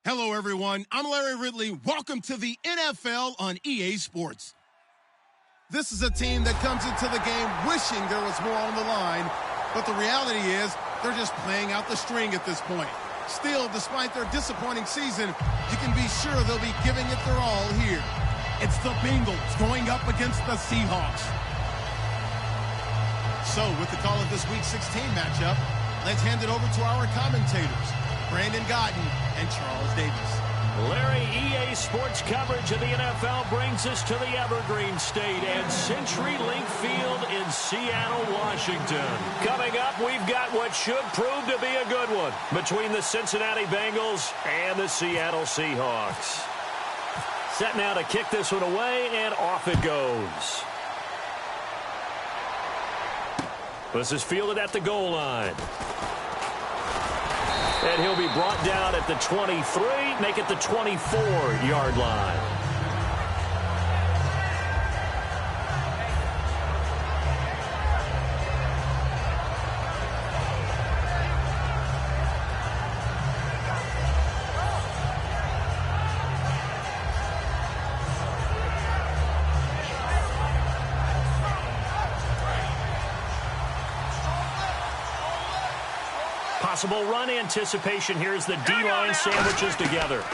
Hello, everyone. I'm Larry Ridley. Welcome to the NFL on EA Sports. This is a team that comes into the game wishing there was more on the line, but the reality is they're just playing out the string at this point. Still, despite their disappointing season, you can be sure they'll be giving it their all here. It's the Bengals going up against the Seahawks. So, with the call of this Week 16 matchup, let's hand it over to our commentators, Brandon Gotten and Charles Davis. Larry, EA Sports coverage of the NFL brings us to the Evergreen State and CenturyLink Field in Seattle, Washington. Coming up, we've got what should prove to be a good one between the Cincinnati Bengals and the Seattle Seahawks. Set now to kick this one away, and off it goes. This is fielded at the goal line. And he'll be brought down at the 23, make it the 24-yard line. Possible run anticipation here as the D-line sandwiches together.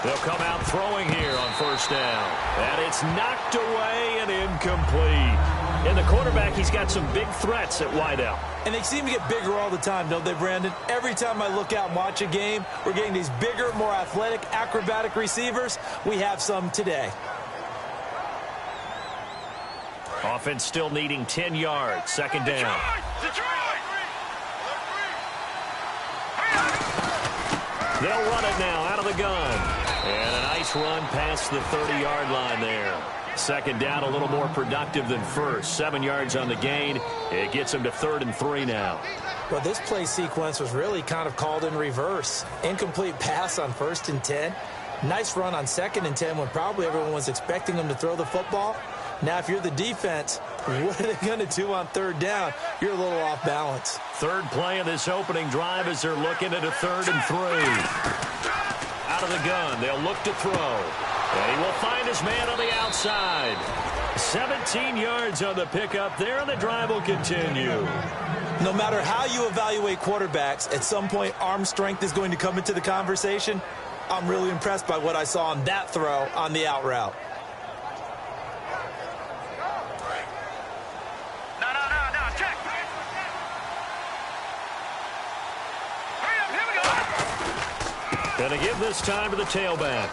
They'll come out throwing here on first down. And it's knocked away and incomplete. And the quarterback, he's got some big threats at wideout. And they seem to get bigger all the time, don't they, Brandon? Every time I look out and watch a game, we're getting these bigger, more athletic, acrobatic receivers. We have some today. Offense still needing 10 yards. Second down. They'll run it now out of the gun. And a nice run past the 30-yard line there. Second down, a little more productive than first. 7 yards on the gain. It gets them to 3rd and 3 now. Well, this play sequence was really kind of called in reverse. Incomplete pass on 1st and 10. Nice run on 2nd and 10 when probably everyone was expecting them to throw the football. Now, if you're the defense, what are they going to do on 3rd down? You're a little off balance. Third play of this opening drive as they're looking at a 3rd and 3. Out of the gun, they'll look to throw. And he will find his man on the outside. 17 yards on the pickup there, and the drive will continue. No matter how you evaluate quarterbacks, at some point arm strength is going to come into the conversation. I'm really impressed by what I saw on that throw on the out route. Going to give this time to the tailback.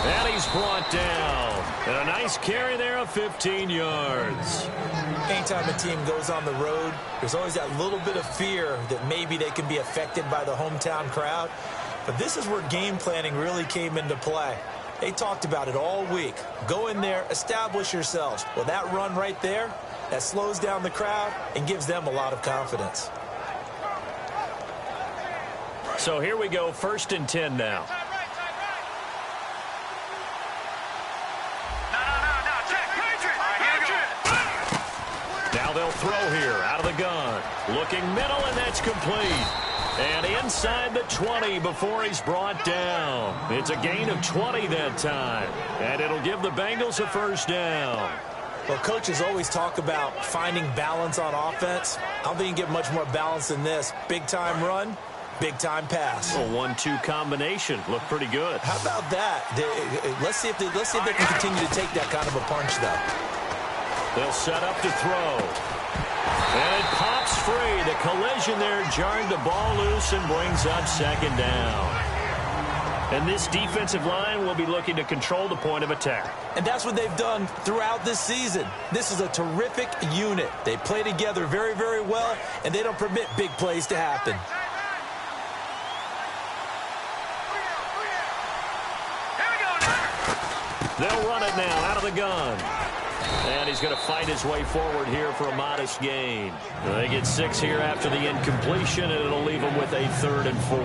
And he's brought down. And a nice carry there of 15 yards. Anytime a team goes on the road, there's always that little bit of fear that maybe they can be affected by the hometown crowd. But this is where game planning really came into play. They talked about it all week. Go in there, establish yourselves. Well, that run right there, that slows down the crowd and gives them a lot of confidence. So here we go, 1st and 10 now. Now they'll throw here out of the gun. Looking middle, and that's complete. And inside the 20 before he's brought down. It's a gain of 20 that time. And it'll give the Bengals a 1st down. Well, coaches always talk about finding balance on offense. I don't think you can get much more balance than this. Big-time run. Big-time pass. A 1-2 combination. Looked pretty good. How about that? Let's see if they can continue to take that kind of a punch, though. They'll set up to throw. And it pops free. The collision there jarred the ball loose and brings up 2nd down. And this defensive line will be looking to control the point of attack. And that's what they've done throughout this season. This is a terrific unit. They play together very, very well, and they don't permit big plays to happen. They'll run it now out of the gun. And he's going to fight his way forward here for a modest gain. They get 6 here after the incompletion, and it'll leave them with a 3rd and 4.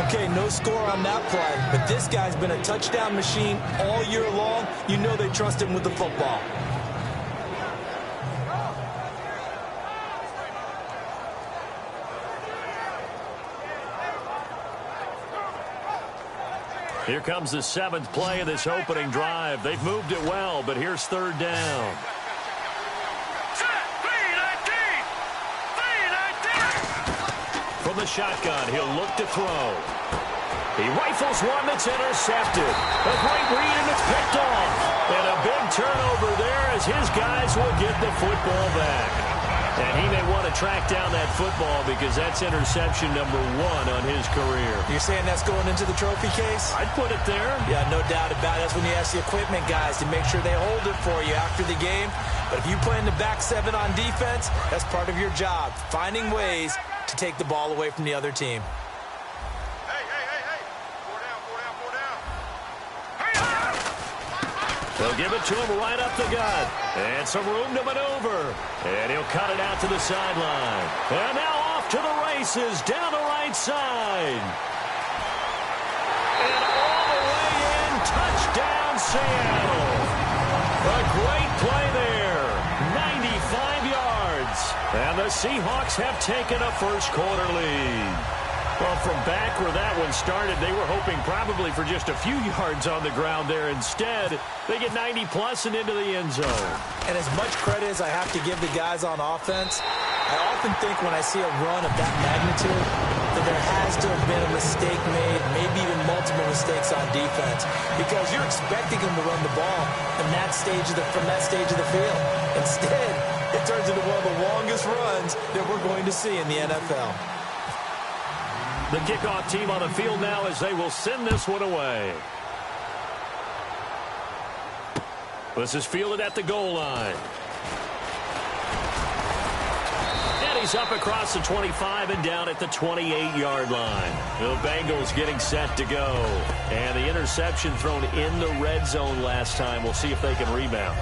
Okay, no score on that play, but this guy's been a touchdown machine all year long. You know they trust him with the football. Here comes the 7th play of this opening drive. They've moved it well, but here's 3rd down. From the shotgun, he'll look to throw. He rifles one that's intercepted. A great read, and it's picked off. And a big turnover there as his guys will get the football back. And he may want to track down that football because that's interception number 1 on his career. You're saying that's going into the trophy case? I'd put it there. Yeah, no doubt about it. That's when you ask the equipment guys to make sure they hold it for you after the game. But if you play in the back 7 on defense, that's part of your job, finding ways to take the ball away from the other team. They'll give it to him right up the gut. And some room to maneuver. And he'll cut it out to the sideline. And now off to the races down the right side. And all the way in, touchdown Seattle. A great play there. 95 yards. And the Seahawks have taken a first-quarter lead. Well, from back where that one started, they were hoping probably for just a few yards on the ground there. Instead, they get 90-plus and into the end zone. And as much credit as I have to give the guys on offense, I often think when I see a run of that magnitude that there has to have been a mistake made, maybe even multiple mistakes on defense, because you're expecting them to run the ball from that stage of the field. Instead, it turns into one of the longest runs that we're going to see in the NFL. The kickoff team on the field now as they will send this one away. This is fielded at the goal line. And he's up across the 25 and down at the 28-yard line. The Bengals getting set to go. And the interception thrown in the red zone last time. We'll see if they can rebound.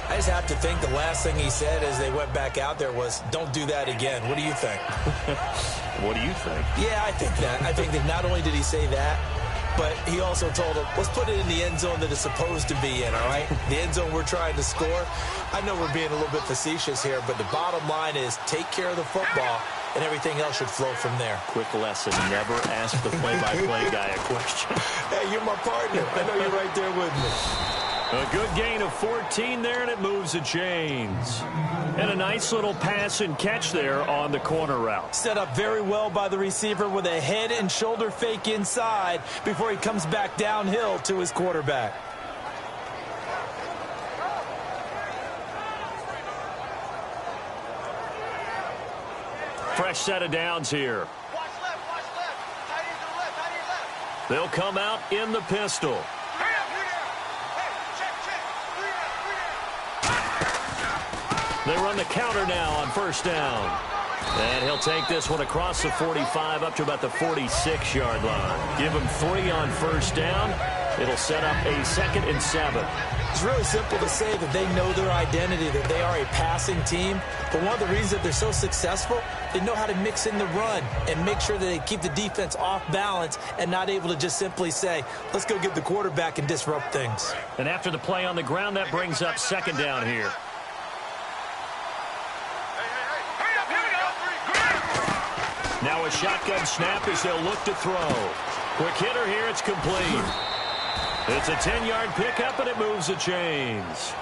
I just have to think the last thing he said as they went back out there was, don't do that again. What do you think? What do you think? Yeah, I think that. I think that not only did he say that, but he also told him, let's put it in the end zone that it's supposed to be in, all right? The end zone we're trying to score. I know we're being a little bit facetious here, but the bottom line is take care of the football, and everything else should flow from there. Quick lesson, never ask the play-by-play guy a question. Hey, you're my partner. I know you're right there with me. A good gain of 14 there, and it moves the chains. And a nice little pass and catch there on the corner route. Set up very well by the receiver with a head and shoulder fake inside before he comes back downhill to his quarterback. Fresh set of downs here. Watch left. Tight end to the left. They'll come out in the pistol. They run the counter now on first down. And he'll take this one across the 45 up to about the 46-yard line. Give him 3 on first down. It'll set up a 2nd and 7. It's really simple to say that they know their identity, that they are a passing team. But one of the reasons that they're so successful, they know how to mix in the run and make sure that they keep the defense off balance and not able to just simply say, let's go get the quarterback and disrupt things. And after the play on the ground, that brings up 2nd down here. Now a shotgun snap as they'll look to throw. Quick hitter here, it's complete. It's a 10-yard pickup, and it moves the chains.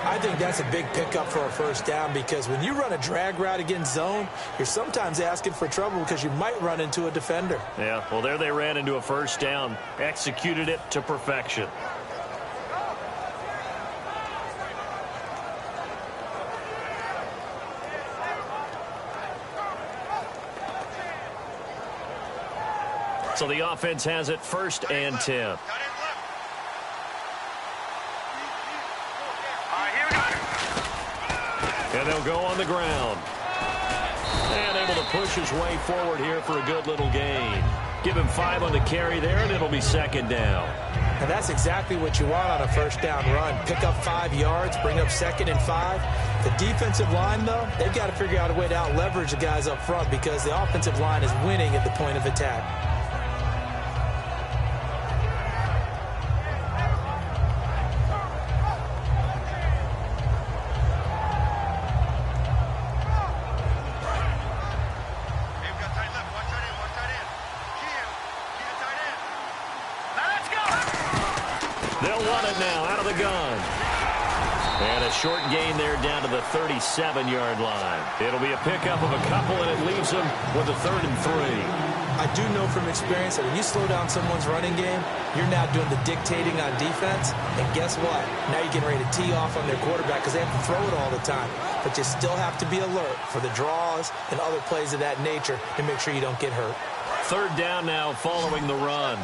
I think that's a big pickup for a first down because when you run a drag route against zone, you're sometimes asking for trouble because you might run into a defender. Yeah, well, there they ran into a first down, executed it to perfection. So the offense has it 1st and 10. And they'll go on the ground. And able to push his way forward here for a good little gain. Give him 5 on the carry there, and it'll be 2nd down. And that's exactly what you want on a first down run. Pick up 5 yards, bring up 2nd and 5. The defensive line, though, they've got to figure out a way to out-leverage the guys up front because the offensive line is winning at the point of attack. Watch tight end. Watch tight end. Key the tight end. Now let's go. They'll run it now out of the gun. And a short gain there down to the 37-yard line. It'll be a pickup of a couple, and it leaves them with a 3rd and 3. I do know from experience that when you slow down someone's running game, you're now doing the dictating on defense. And guess what? Now you're getting ready to tee off on their quarterback because they have to throw it all the time. But you still have to be alert for the draws and other plays of that nature to make sure you don't get hurt. 3rd down now following the run.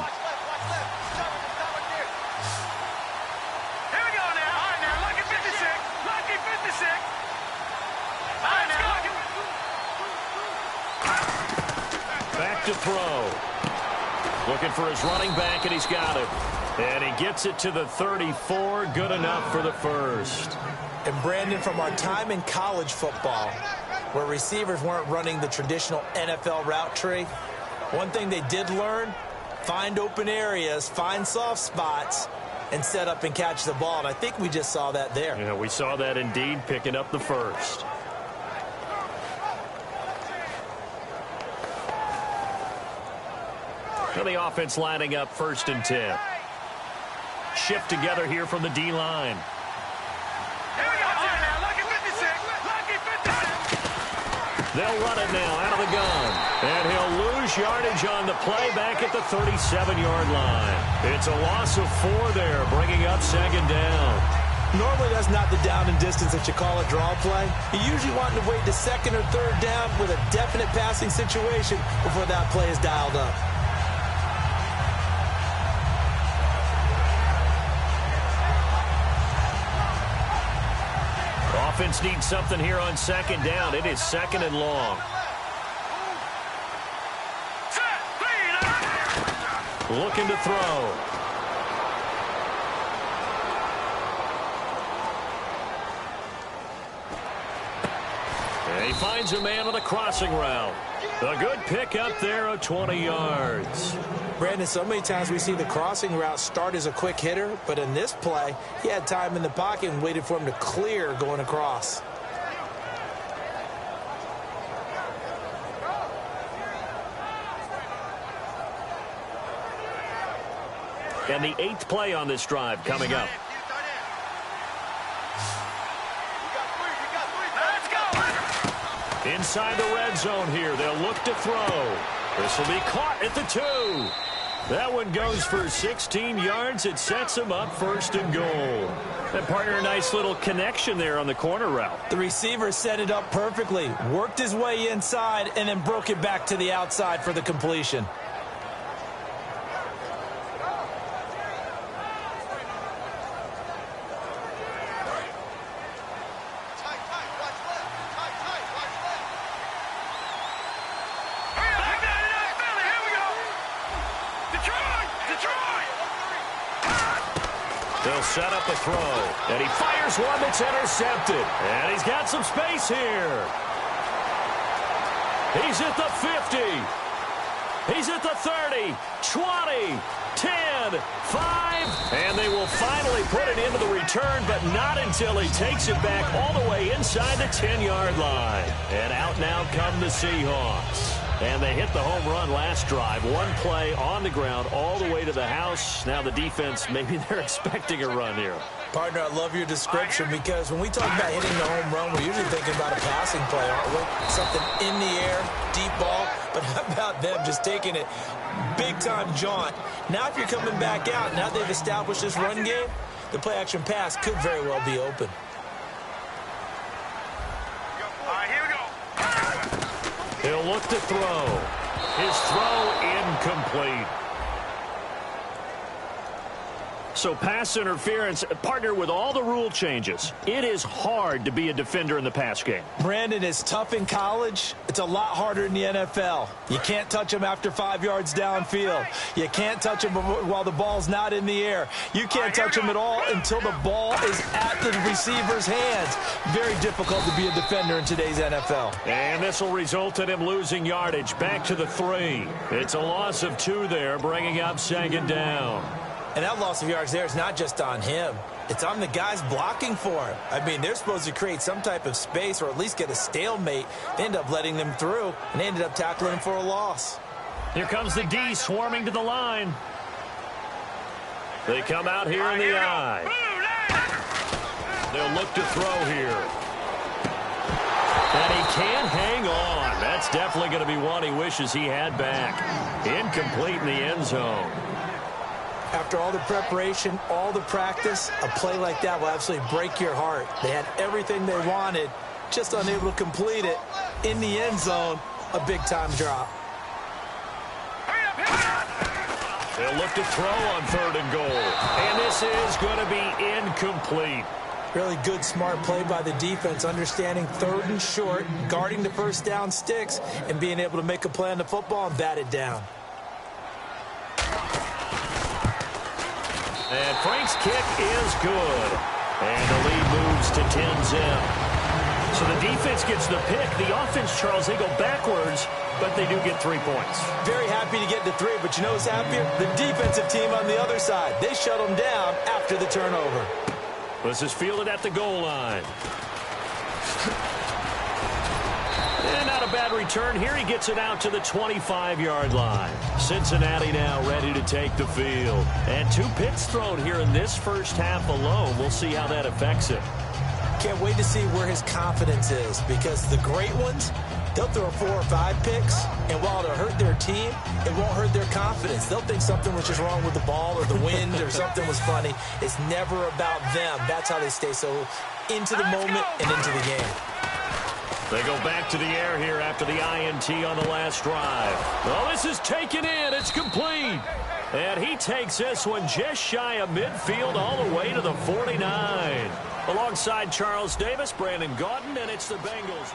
Back to throw. Looking for his running back, and he's got it. And he gets it to the 34. Good enough for the first. And Brandon, from our time in college football, where receivers weren't running the traditional NFL route tree, one thing they did learn, find open areas, find soft spots, and set up and catch the ball. And I think we just saw that there. Yeah, we saw that indeed, picking up the first. So the offense lining up 1st and 10. Shift together here from the D-line. They'll run it now out of the gun. And he'll lose yardage on the play back at the 37-yard line. It's a loss of 4 there, bringing up 2nd down. Normally that's not the down and distance that you call a draw play. You usually want to wait to 2nd or 3rd down with a definite passing situation before that play is dialed up. Offense needs something here on 2nd down. It is 2nd and long. Looking to throw. And he finds a man on the crossing route. A good pickup there of 20 yards. Brandon, so many times we see the crossing route start as a quick hitter, but in this play, he had time in the pocket and waited for him to clear going across. And the 8th play on this drive coming up. Inside the red zone here. They'll look to throw. This will be caught at the 2. That one goes for 16 yards. It sets him up 1st and goal. And partner, a nice little connection there on the corner route. The receiver set it up perfectly, worked his way inside, and then broke it back to the outside for the completion. They'll set up a throw, and he fires one that's intercepted. And he's got some space here. He's at the 50. He's at the 30, 20, 10, 5. And they will finally put it into the return, but not until he takes it back all the way inside the 10-yard line. And out now come the Seahawks. And they hit the home run last drive. One play on the ground all the way to the house. Now the defense, maybe they're expecting a run here. Partner, I love your description because when we talk about hitting the home run, we're usually thinking about a passing play, aren't we? Something in the air, deep ball. But how about them just taking it big-time jaunt? Now if you're coming back out, now they've established this run game, the play-action pass could very well be open. He'll look to throw. His throw incomplete. So pass interference, partner, with all the rule changes, it is hard to be a defender in the pass game. Brandon, is tough in college. It's a lot harder in the NFL. You can't touch him after 5 yards downfield. You can't touch him while the ball's not in the air. You can't touch him at all until the ball is at the receiver's hands. Very difficult to be a defender in today's NFL. And this will result in him losing yardage back to the 3. It's a loss of 2 there, bringing up 2nd down. And that loss of yards there is not just on him. It's on the guys blocking for him. I mean, they're supposed to create some type of space or at least get a stalemate. They end up letting them through, and they ended up tackling him for a loss. Here comes the D swarming to the line. They come out here in the eye. They'll look to throw here. And he can't hang on. That's definitely going to be one he wishes he had back. Incomplete in the end zone. After all the preparation, all the practice, a play like that will absolutely break your heart. They had everything they wanted, just unable to complete it. In the end zone, a big-time drop. They'll look to throw on 3rd and goal. And this is going to be incomplete. Really good, smart play by the defense, understanding 3rd and short, guarding the first down sticks, and being able to make a play on the football and bat it down. And Frank's kick is good. And the lead moves to 10-zip. So the defense gets the pick. The offense, Charles, they go backwards, but they do get 3 points. Very happy to get to 3, but you know who's happier? The defensive team on the other side. They shut them down after the turnover. This is fielded at the goal line. And not a bad return here. He gets it out to the 25-yard line. Cincinnati now ready to take the field. And 2 picks thrown here in this first half alone. We'll see how that affects it. Can't wait to see where his confidence is, because the great ones, they'll throw 4 or 5 picks, and while it'll hurt their team, it won't hurt their confidence. They'll think something was just wrong with the ball or the wind or something was funny. It's never about them. That's how they stay so into the moment and into the game. They go back to the air here after the INT on the last drive. Oh, this is taken in. It's complete. And he takes this one just shy of midfield all the way to the 49. Alongside Charles Davis, Brandon Gaudin, and it's the Bengals.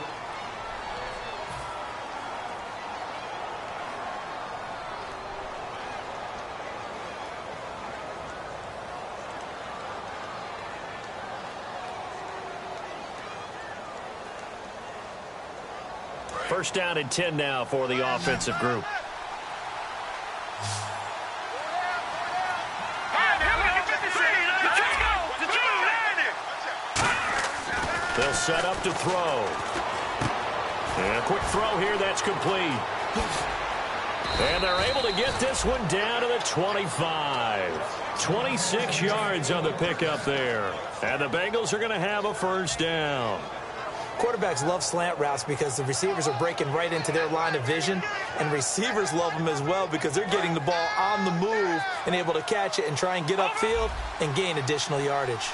First down and 10 now for the offensive group. They'll set up to throw. And a quick throw here, that's complete. And they're able to get this one down to the 25. 26 yards on the pickup there. And the Bengals are going to have a first down. Quarterbacks love slant routes because the receivers are breaking right into their line of vision, and receivers love them as well because they're getting the ball on the move and able to catch it and try and get upfield and gain additional yardage.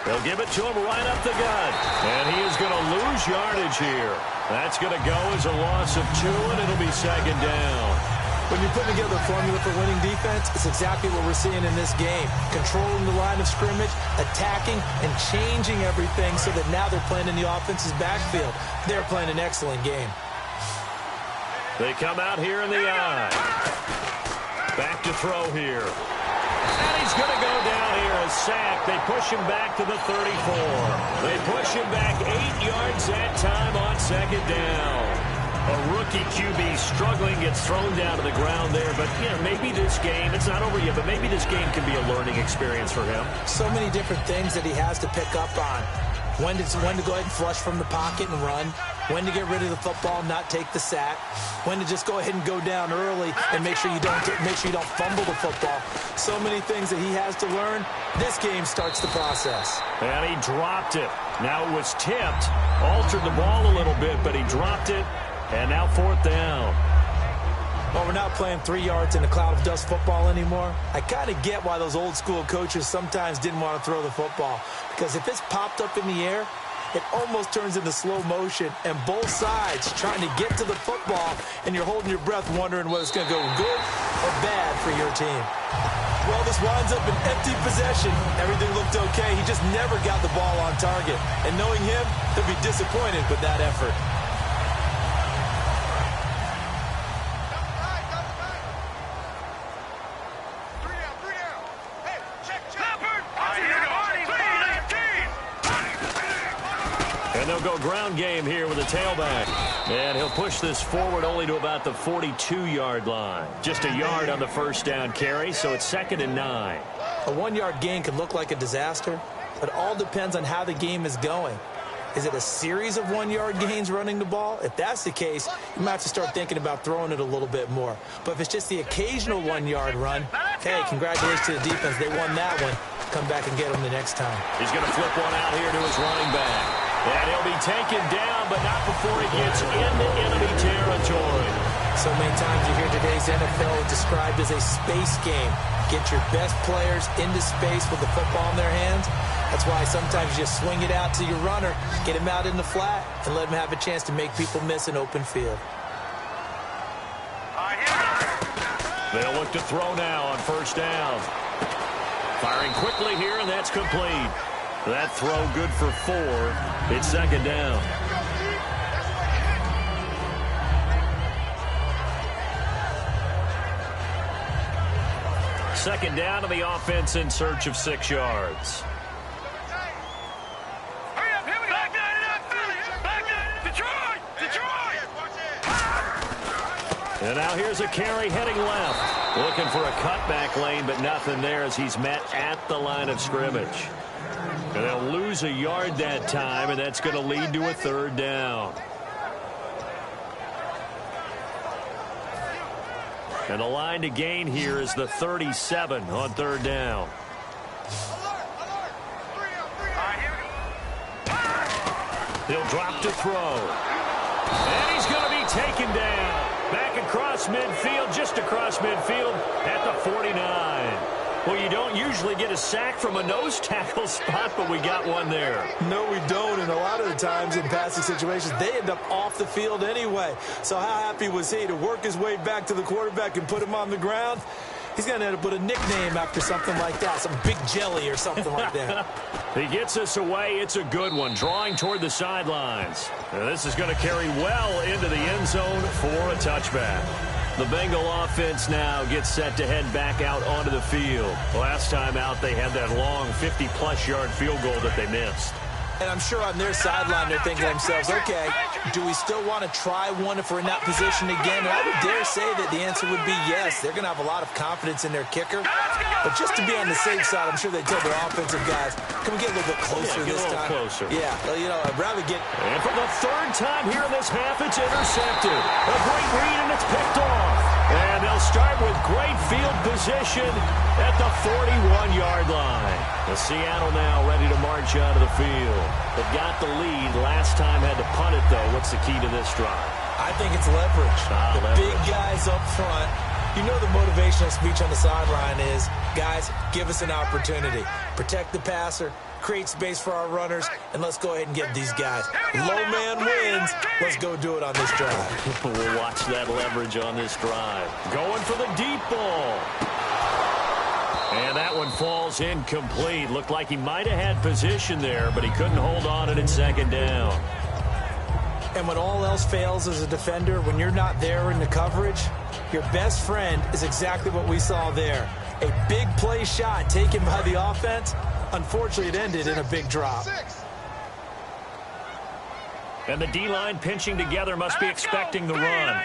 They'll give it to him right up the gut. And he is going to lose yardage here. That's going to go as a loss of 2, and it'll be second down. When you're putting together a formula for winning defense, it's exactly what we're seeing in this game. Controlling the line of scrimmage, attacking, and changing everything so that now they're playing in the offense's backfield. They're playing an excellent game. They come out here in the eye. Back to throw here. And he's going to go down here, a sack. They push him back to the 34. They push him back 8 yards that time on second down. A rookie QB struggling, gets thrown down to the ground there. But, you know, maybe this game, it's not over yet, but maybe this game can be a learning experience for him. So many different things that he has to pick up on. When to go ahead and flush from the pocket and run. When to get rid of the football and not take the sack. When to just go ahead and go down early and make sure you don't fumble the football. So many things that he has to learn. This game starts the process. And he dropped it. Now it was tipped. Altered the ball a little bit, but he dropped it. And now fourth down. Well, we're not playing 3 yards in a cloud of dust football anymore. I kind of get why those old school coaches sometimes didn't want to throw the football. Because if it's popped up in the air, it almost turns into slow motion. And both sides trying to get to the football, and you're holding your breath wondering whether it's going to go good or bad for your team. Well, this winds up an empty possession. Everything looked okay. He just never got the ball on target. And knowing him, he'll be disappointed with that effort. And they'll go ground game here with a tailback. And he'll push this forward only to about the 42-yard line. Just a yard on the first down carry, so it's 2nd and 9. A 1-yard gain can look like a disaster, but it all depends on how the game is going. Is it a series of 1-yard gains running the ball? If that's the case, you might have to start thinking about throwing it a little bit more. But if it's just the occasional 1-yard run, hey, congratulations to the defense. They won that one. Come back and get them the next time. He's going to flip one out here to his running back. And he'll be taken down, but not before he gets into enemy territory. So many times you hear today's NFL described as a space game. Get your best players into space with the football in their hands. That's why sometimes you just swing it out to your runner, get him out in the flat, and let him have a chance to make people miss an open field. They'll look to throw now on first down. Firing quickly here, and that's complete. That throw good for 4. It's second down. Second down to the offense in search of 6 yards. And now here's a carry heading left. Looking for a cutback lane, but nothing there as he's met at the line of scrimmage. And they'll lose a yard that time, and that's going to lead to a third down. And the line to gain here is the 37 on third down. He'll drop to throw. And he's going to be taken down. Back across midfield, just across midfield at the 49. Well, you don't usually get a sack from a nose tackle spot, but we got one there. No, we don't, and a lot of the times in passing situations, they end up off the field anyway. So how happy was he to work his way back to the quarterback and put him on the ground? He's going to end up with a nickname after something like that, some Big Jelly or something like that. He gets us away. It's a good one, drawing toward the sidelines. And this is going to carry well into the end zone for a touchback. The Bengal offense now gets set to head back out onto the field. Last time out, they had that long 50-plus yard field goal that they missed. And I'm sure on their sideline they're thinking to themselves, okay, do we still want to try one if we're in that position again? And I would dare say that the answer would be yes. They're going to have a lot of confidence in their kicker. But just to be on the safe side, I'm sure they tell their offensive guys, can we get a little bit closer this time? Closer. Yeah, well, you know, I'd rather get... And for the third time here in this half, it's intercepted. A great read, and it's picked off. And they'll start with great field position at the 41-yard line. The Seattle now ready to march out of the field. They've got the lead. Last time had to punt it, though. What's the key to this drive? I think it's leverage. Big guys up front. You know the motivational speech on the sideline is, guys, give us an opportunity. Protect the passer, create space for our runners, and let's go ahead and get these guys. Low man wins. Let's go do it on this drive. We'll watch that leverage on this drive. Going for the deep ball. And that one falls incomplete. Looked like he might have had position there, but he couldn't hold on it at second down. And when all else fails as a defender, when you're not there in the coverage, your best friend is exactly what we saw there. A big play shot taken by the offense. Unfortunately, it ended in a big drop. And the D-line pinching together must be expecting the run.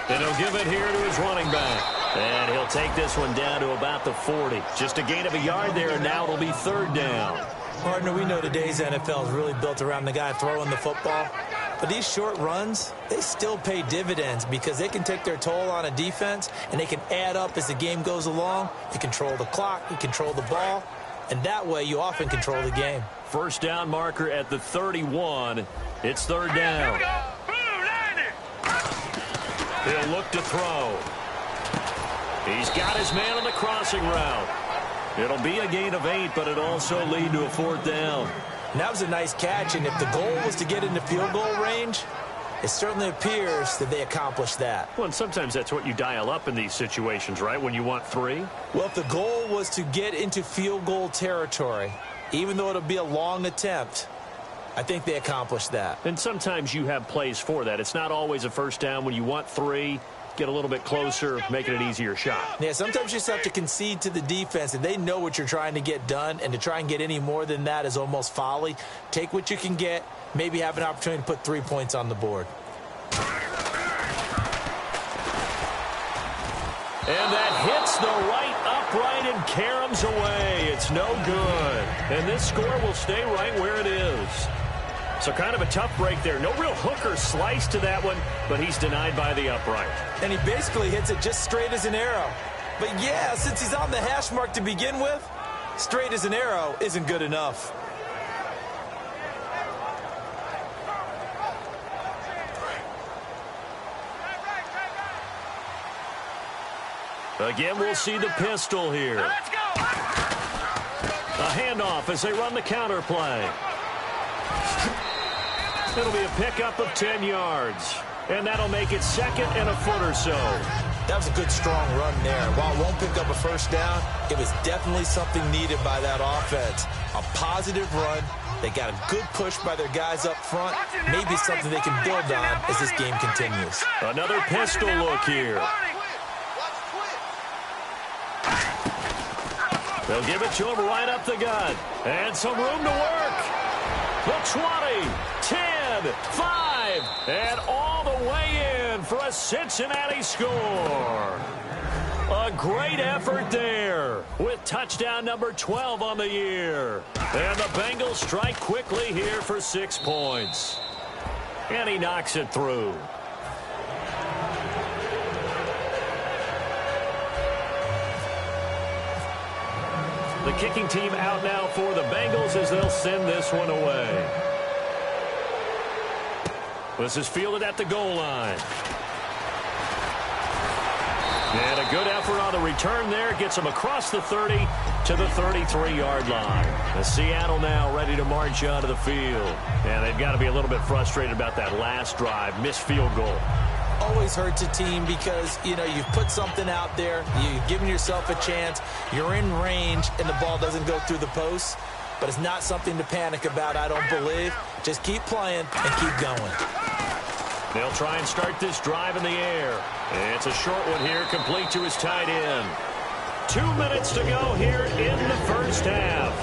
And he'll give it here to his running back. And he'll take this one down to about the 40. Just a gain of a yard there, and now it'll be third down. Partner, we know today's NFL is really built around the guy throwing the football. But these short runs, they still pay dividends because they can take their toll on a defense, and they can add up as the game goes along. You control the clock, you control the ball, and that way you often control the game. First down marker at the 31. It's third down. He'll look to throw. He's got his man on the crossing route. It'll be a gain of 8, but it'll also lead to a fourth down. And that was a nice catch, and if the goal was to get into field goal range, it certainly appears that they accomplished that. Well, and sometimes that's what you dial up in these situations, right, when you want 3? Well, if the goal was to get into field goal territory, even though it'll be a long attempt, I think they accomplished that. And sometimes you have plays for that. It's not always a first down. When you want 3, get a little bit closer, making it an easier shot. Yeah, sometimes you just have to concede to the defense, and they know what you're trying to get done, and to try and get any more than that is almost folly. Take what you can get, maybe have an opportunity to put 3 points on the board. And that hits the right upright and caroms away. It's no good. And this score will stay right where it is. So kind of a tough break there. No real hook or slice to that one, but he's denied by the upright. And he basically hits it just straight as an arrow. But yeah, since he's on the hash mark to begin with, straight as an arrow isn't good enough. Again, we'll see the pistol here. Let's go. A handoff as they run the counter play. It'll be a pickup of 10 yards. And that'll make it second and a foot or so. That was a good, strong run there. While it won't pick up a first down, it was definitely something needed by that offense. A positive run. They got a good push by their guys up front. Maybe something they can build on as this game continues. Another pistol look here. They'll give it to him right up the gut. And some room to work. The 20, 10, 5, and all the way in for a Cincinnati score. A great effort there with touchdown number 12 on the year. And the Bengals strike quickly here for 6 points. And he knocks it through. The kicking team out now for the Bengals as they'll send this one away. This is fielded at the goal line. And a good effort on the return there. Gets him across the 30 to the 33-yard line. The Seattle now ready to march onto the field. And they've got to be a little bit frustrated about that last drive. Missed field goal. Always hurts a team because, you know, you've put something out there, you've given yourself a chance, you're in range, and the ball doesn't go through the post. But it's not something to panic about, I don't believe. Just keep playing and keep going. They'll try and start this drive in the air. It's a short one here, complete to his tight end. 2 minutes to go here in the first half.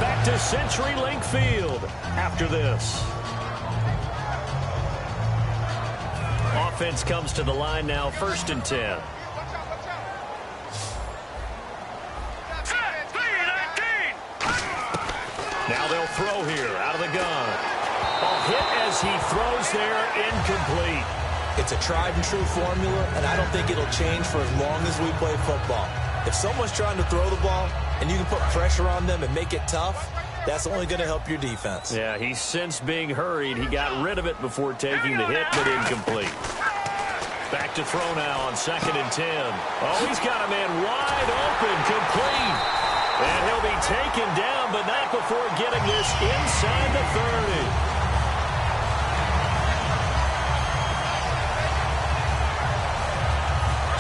Back to CenturyLink Field after this. Offense comes to the line now, 1st and 10. Now they'll throw here out of the gun. A hit as he throws there, incomplete. It's a tried and true formula, and I don't think it'll change for as long as we play football. If someone's trying to throw the ball and you can put pressure on them and make it tough, that's only going to help your defense. Yeah, he's since being hurried. He got rid of it before taking the hit, but incomplete. Back to throw now on 2nd and 10. Oh, he's got a man wide open, complete. And he'll be taken down, but not before getting this inside the 30.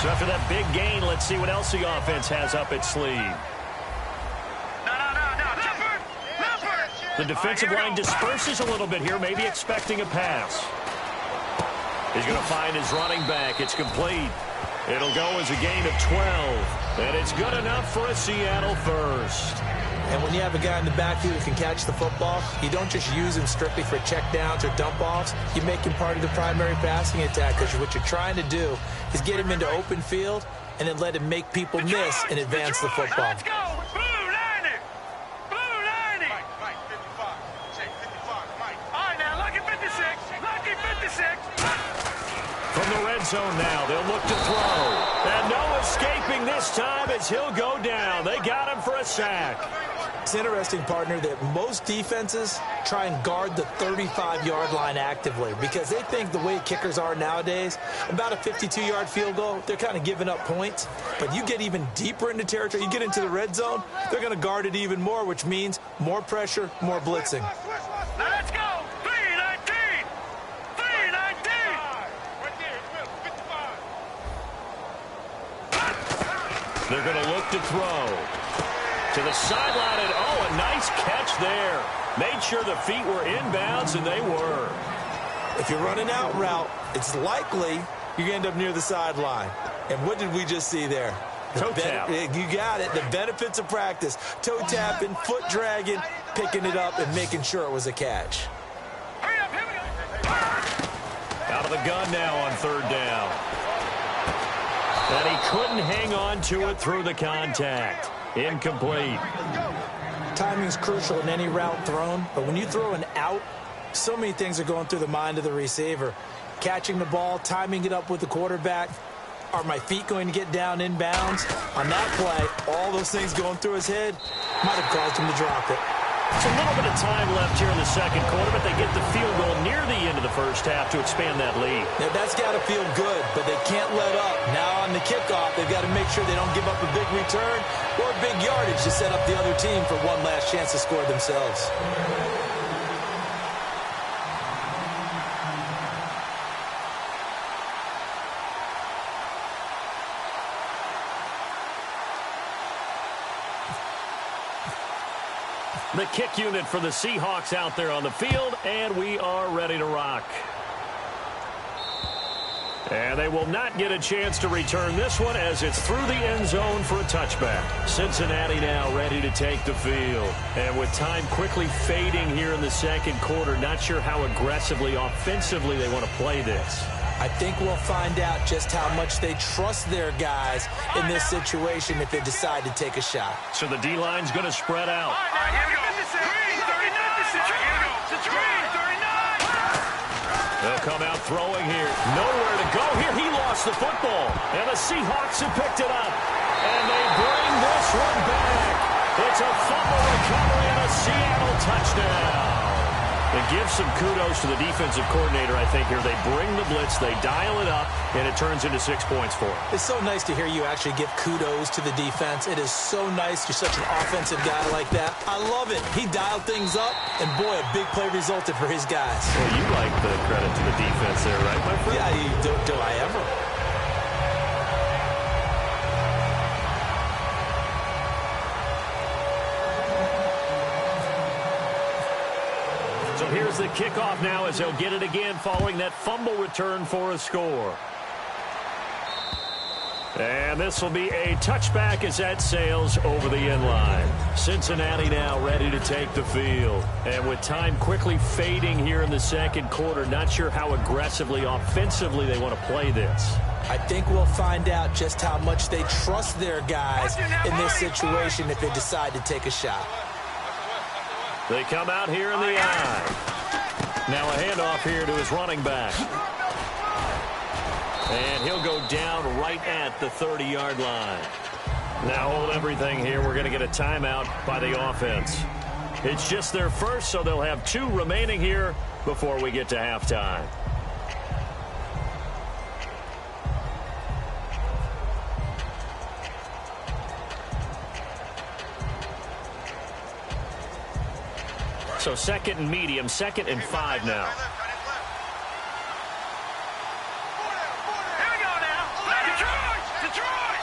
So after that big gain, let's see what else the offense has up its sleeve. The defensive line disperses a little bit here, maybe expecting a pass. He's going to find his running back. It's complete. It'll go as a gain of 12. And it's good enough for a Seattle first. And when you have a guy in the backfield who can catch the football, you don't just use him strictly for checkdowns or dump-offs. You make him part of the primary passing attack, because what you're trying to do is get him into open field and then let him make people miss and advance the football. Let's go. Blue 90. Blue 90. Mike, 55. Say 55. Mike. All right, now, lucky 56. Lucky 56. From the red zone now, they'll look to throw. And no escaping this time as he'll go down. They got him for a sack. It's interesting, partner, that most defenses try and guard the 35-yard line actively because they think the way kickers are nowadays, about a 52-yard field goal, they're kind of giving up points. But you get even deeper into territory, you get into the red zone, they're going to guard it even more, which means more pressure, more blitzing. Now let's go. 319. 319. Right there, 55. They're going to look to throw. To the sideline, and oh, a nice catch there. Made sure the feet were inbounds, and they were. If you're running out route, it's likely you end up near the sideline. And what did we just see there? Toe tap. You got it. The benefits of practice. Toe tapping, foot dragging, picking it up, and making sure it was a catch. Hurry up, here we go. Out of the gun now on 3rd down. And he couldn't hang on to it through the contact. Incomplete. Timing is crucial in any route thrown, but when you throw an out, so many things are going through the mind of the receiver. Catching the ball, timing it up with the quarterback. Are my feet going to get down inbounds? On that play, all those things going through his head might have caused him to drop it. It's a little bit of time left here in the second quarter, but they get the field goal near the end of the first half to expand that lead. Now, that's got to feel good, but they can't let up. Now on the kickoff, they've got to make sure they don't give up a big return or big yardage to set up the other team for one last chance to score themselves. The kick unit for the Seahawks out there on the field, and we are ready to rock. And they will not get a chance to return this one as it's through the end zone for a touchback. Cincinnati now ready to take the field. And with time quickly fading here in the second quarter, not sure how aggressively, offensively they want to play this. I think we'll find out just how much they trust their guys in this situation if they decide to take a shot. So the D-line's going to spread out. Here we go. They'll come out throwing here. Nowhere to go here. He lost the football. And the Seahawks have picked it up. And they bring this one back. It's a fumble recovery and a Seattle touchdown. It gives some kudos to the defensive coordinator, I think, here. They bring the blitz, they dial it up, and it turns into 6 points for them. It's so nice to hear you actually give kudos to the defense. It is so nice. You're such an offensive guy like that. I love it. He dialed things up, and boy, a big play resulted for his guys. Well, you like the credit to the defense there, right, my friend? Yeah, do I ever? So here's the kickoff now as they'll get it again following that fumble return for a score. And this will be a touchback as that sails over the end line. Cincinnati now ready to take the field. And with time quickly fading here in the second quarter, not sure how aggressively, offensively they want to play this. I think we'll find out just how much they trust their guys in this situation if they decide to take a shot. They come out here in the eye. Now a handoff here to his running back. And he'll go down right at the 30-yard line. Now hold everything here. We're going to get a timeout by the offense. It's just their first, so they'll have 2 remaining here before we get to halftime. So second and medium, 2nd and 5 now. Here we go now. Detroit!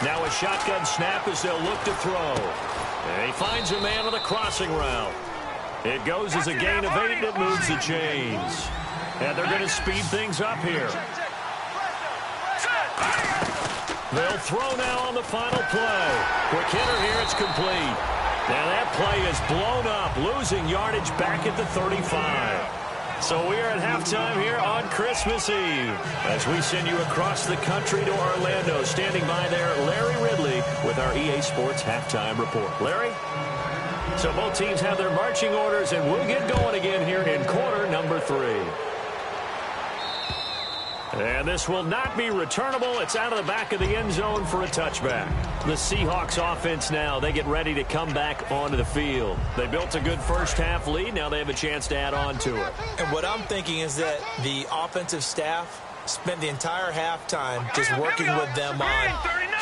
Now a shotgun snap as they'll look to throw. And he finds a man on the crossing route. It goes as a gain of 8, and it moves the chains. And they're going to speed things up here. They'll throw now on the final play. Quick hitter here, it's complete. Now that play is blown up, losing yardage back at the 35. So we are at halftime here on Christmas Eve as we send you across the country to Orlando. Standing by there, Larry Ridley with our EA Sports Halftime Report. Larry? So both teams have their marching orders, and we'll get going again here in quarter number 3. And this will not be returnable. It's out of the back of the end zone for a touchback. The Seahawks offense now, they get ready to come back onto the field. They built a good first half lead. Now they have a chance to add on to it. And what I'm thinking is that the offensive staff spent the entire halftime just working with them on,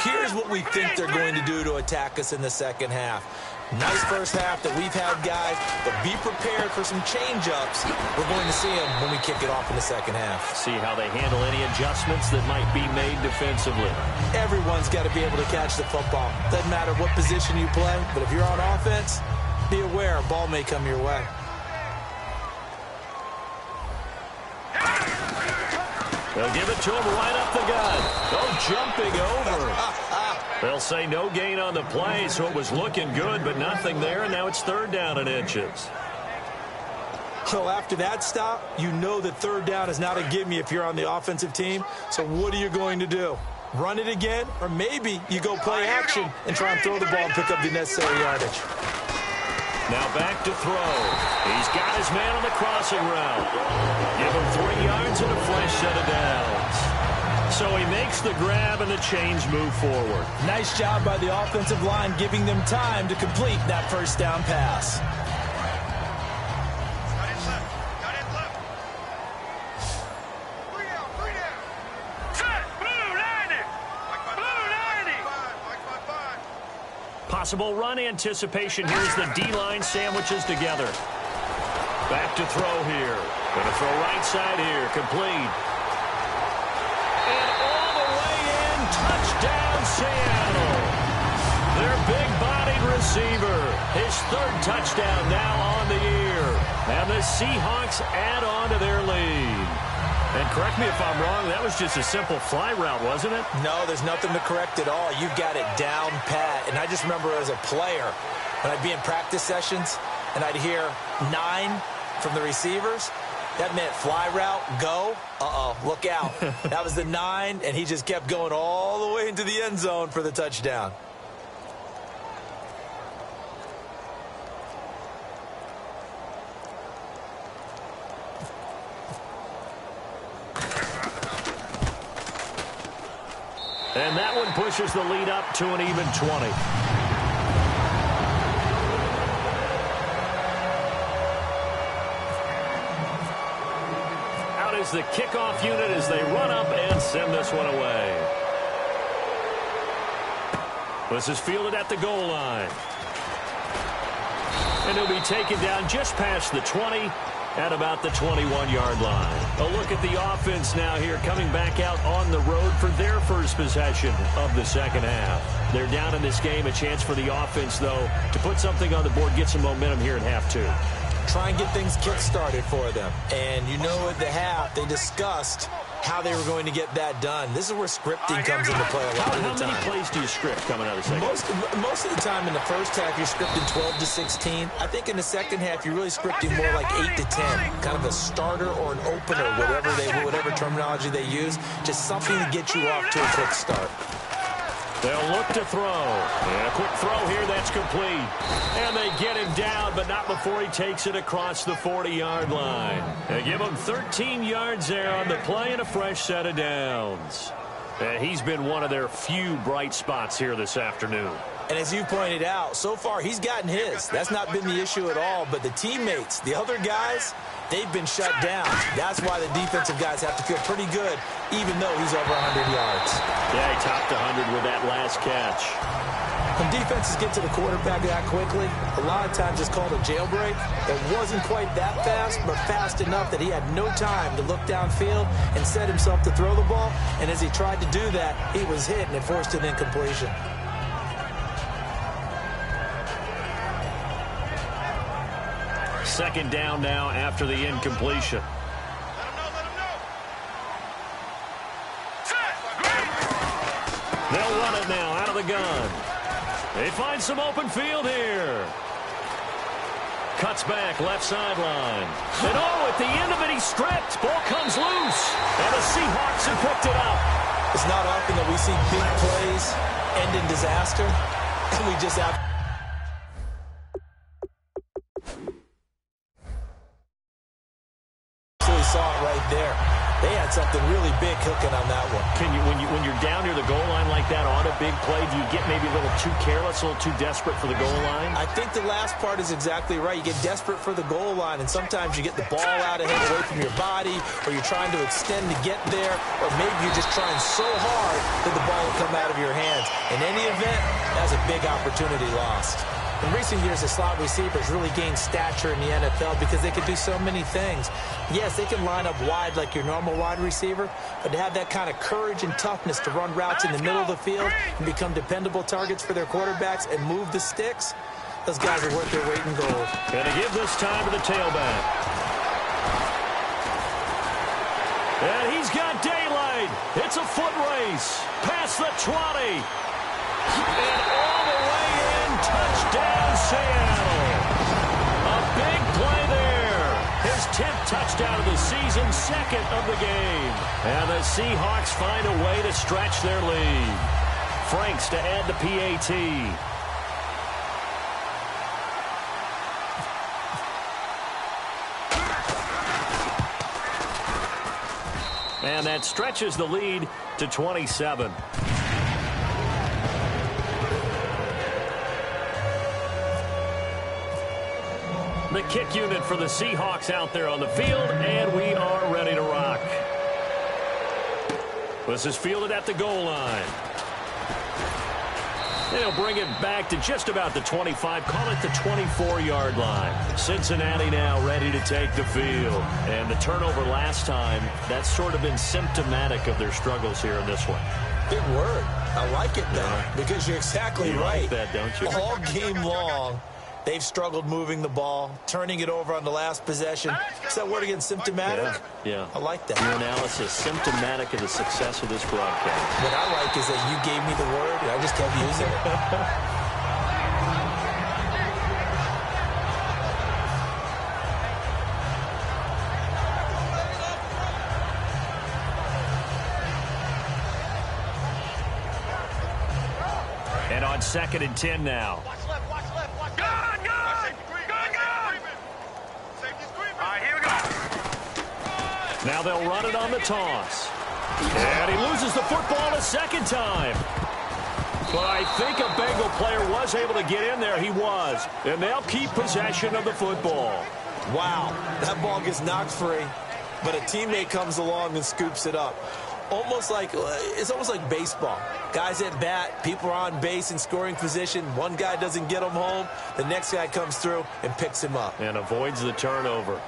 here's what we think they're going to do to attack us in the second half. Nice first half that we've had, guys, but be prepared for some change-ups. We're going to see them when we kick it off in the second half. See how they handle any adjustments that might be made defensively. Everyone's got to be able to catch the football. Doesn't matter what position you play, but if you're on offense, be aware a ball may come your way. They'll give it to him right up the gut. Oh, jumping over. They'll say no gain on the play, so it was looking good, but nothing there, and now it's 3rd down and inches. So after that stop, you know that third down is not a gimme if you're on the offensive team. So what are you going to do? Run it again? Or maybe you go play action and try and throw the ball and pick up the necessary yardage. Now back to throw. He's got his man on the crossing route. Give him 3 yards and a fresh set of downs. So he makes the grab and the chains move forward. Nice job by the offensive line giving them time to complete that first down pass. Possible run anticipation. Here's the D-line sandwiches together. Back to throw here. Going to throw right side here. Complete. And all the way in. Touchdown, Seattle. Their big-bodied receiver. His third touchdown now on the year. And the Seahawks add on to their lead. And correct me if I'm wrong, that was just a simple fly route, wasn't it? No, there's nothing to correct at all. You've got it down pat. And I just remember as a player, when I'd be in practice sessions, and I'd hear 9 from the receivers, that meant fly route, go, look out. That was the 9, and he just kept going all the way into the end zone for the touchdown. And that one pushes the lead up to an even 20. Out is the kickoff unit as they run up and send this one away. This is fielded at the goal line. And he'll be taken down just past the 20 at about the 21-yard line. A look at the offense now here, coming back out on the road for their first possession of the second half. They're down in this game. A chance for the offense, though, to put something on the board, get some momentum here in half 2. Try and get things kick-started for them. And you know at the half, they discussed how they were going to get that done. This is where scripting comes into play a lot of the time. How many plays do you script coming out of the second half? Most of the time in the first half, you're scripting 12 to 16. I think in the second half, you're really scripting more like 8 to 10. Kind of a starter or an opener, whatever terminology they use. Just something to get you off to a quick start. They'll look to throw. And a quick throw here, that's complete. And they get him down, but not before he takes it across the 40-yard line. They give him 13 yards there on the play and a fresh set of downs. And he's been one of their few bright spots here this afternoon. And as you pointed out, so far he's gotten his. That's not been the issue at all. But the teammates, the other guys, they've been shut down. That's why the defensive guys have to feel pretty good, even though he's over 100 yards. Yeah, he topped 100 with that last catch. When defenses get to the quarterback that quickly, a lot of times it's called a jailbreak. It wasn't quite that fast, but fast enough that he had no time to look downfield and set himself to throw the ball. And as he tried to do that, he was hit and it forced an incompletion. Second down now after the incompletion. They'll run it now out of the gun. They find some open field here. Cuts back, left sideline. And at the end of it, he's stripped. Ball comes loose. And the Seahawks have picked it up. It's not often that we see big plays end in disaster. And we just have... saw it right there. They had something really big cooking on that one. Can you, when you're down near the goal line like that on a big play, do you get maybe a little too careless, a little too desperate for the goal line? I think the last part is exactly right. You get desperate for the goal line, and sometimes you get the ball out ahead away from your body, or you're trying to extend to get there, or maybe you're just trying so hard that the ball will come out of your hands. In any event, that's a big opportunity lost. In recent years, the slot receivers really gained stature in the NFL because they can do so many things. Yes, they can line up wide like your normal wide receiver, but to have that kind of courage and toughness to run routes in the middle of the field and become dependable targets for their quarterbacks and move the sticks, those guys are worth their weight in gold. Going to give this time to the tailback. And he's got daylight. It's a foot race. Past the 20. And all the way in. Touchdown, Seattle. A big play there. His 10th touchdown of the season, second of the game. And the Seahawks find a way to stretch their lead. Franks to add the PAT. And that stretches the lead to 27. The kick unit for the Seahawks out there on the field, and we are ready to rock. This is fielded at the goal line. They'll bring it back to just about the 25, call it the 24-yard line. Cincinnati now ready to take the field. And the turnover last time, that's sort of been symptomatic of their struggles here in this one. Big word. I like it, though, because you're exactly right. Like that, don't you? All game long, they've struggled moving the ball, turning it over on the last possession. Is that word again, symptomatic? Yeah. I like that. Your analysis, symptomatic of the success of this broadcast. What I like is that you gave me the word, and I just kept using it. And on 2nd and 10 now. Watch left, watch left, watch left. Gun! All right, here we go. Now they'll run it on the toss. And he loses the football a second time. But I think a Bengal player was able to get in there. He was. And they'll keep possession of the football. Wow, that ball gets knocked free, but a teammate comes along and scoops it up. It's almost like baseball. Guys at bat, people are on base in scoring position. One guy doesn't get him home. The next guy comes through and picks him up. And avoids the turnover.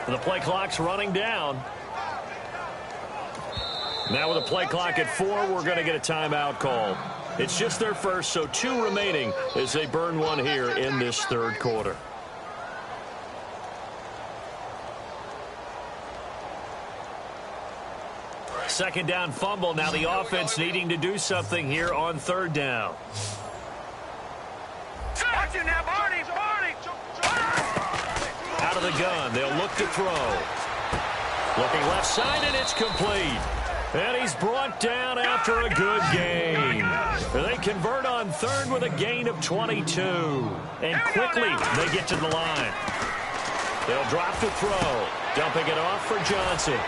The play clock's running down. Now with a play clock at 4, we're going to get a timeout called. It's just their first, so 2 remaining as they burn one here in this third quarter. Second down fumble. Now the offense needing to do something here on 3rd down. Watch it now, Barney! Out of the gun, they'll look to throw. Looking left side, and it's complete. And he's brought down after a good gain. They convert on 3rd with a gain of 22. And quickly, they get to the line. They'll drop to throw. Dumping it off for Johnson.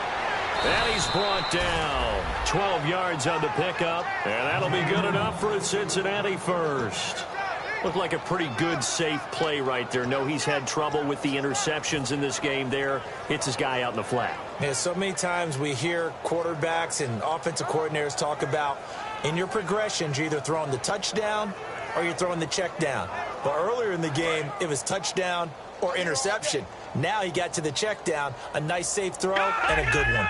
And he's brought down. 12 yards on the pickup. And that'll be good enough for a Cincinnati first. Looked like a pretty good, safe play right there. No, he's had trouble with the interceptions in this game there. Hits his guy out in the flat. Yeah, so many times we hear quarterbacks and offensive coordinators talk about in your progressions, you're either throwing the touchdown or you're throwing the check down. But earlier in the game, it was touchdown or interception. Now he got to the check down, a nice safe throw, and a good one.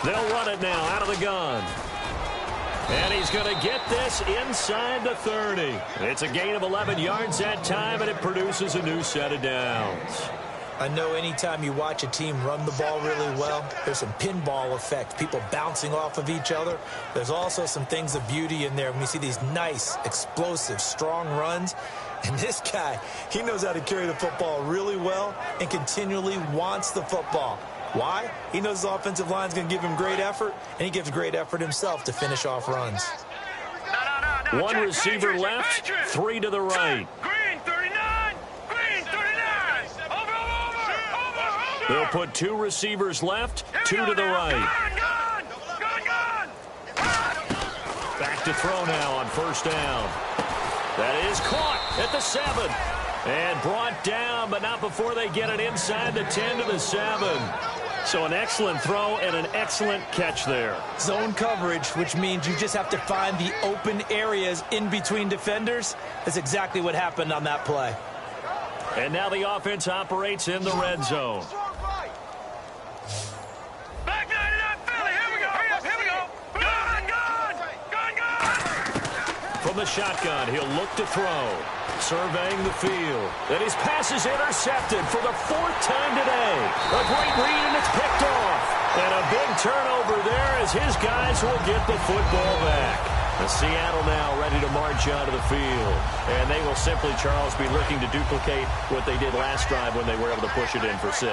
They'll run it now out of the gun. And he's going to get this inside the 30. It's a gain of 11 yards that time, and it produces a new set of downs. I know anytime you watch a team run the ball really well, there's some pinball effect, people bouncing off of each other. There's also some things of beauty in there when you see these nice, explosive, strong runs. And this guy, he knows how to carry the football really well and continually wants the football. Why? He knows his offensive line is going to give him great effort, and he gives great effort himself to finish off runs. One receiver left, 3 to the right. Green 39, green 39. Over. They'll put 2 receivers left, 2 to the right. Gun. Back to throw now on 1st down. That is caught at the 7. And brought down, but not before they get it inside the 10 to the 7. So an excellent throw and an excellent catch there. Zone coverage, which means you just have to find the open areas in between defenders. That's exactly what happened on that play. And now the offense operates in the red zone. Back 99 Philly, here we go. Gun. From from the shotgun. He'll look to throw. Surveying the field. And his pass is intercepted for the 4th time today. A great read, and it's picked off. And a big turnover there as his guys will get the football back. The Seattle now ready to march onto the field. And they will simply, Charles, be looking to duplicate what they did last drive when they were able to push it in for 6.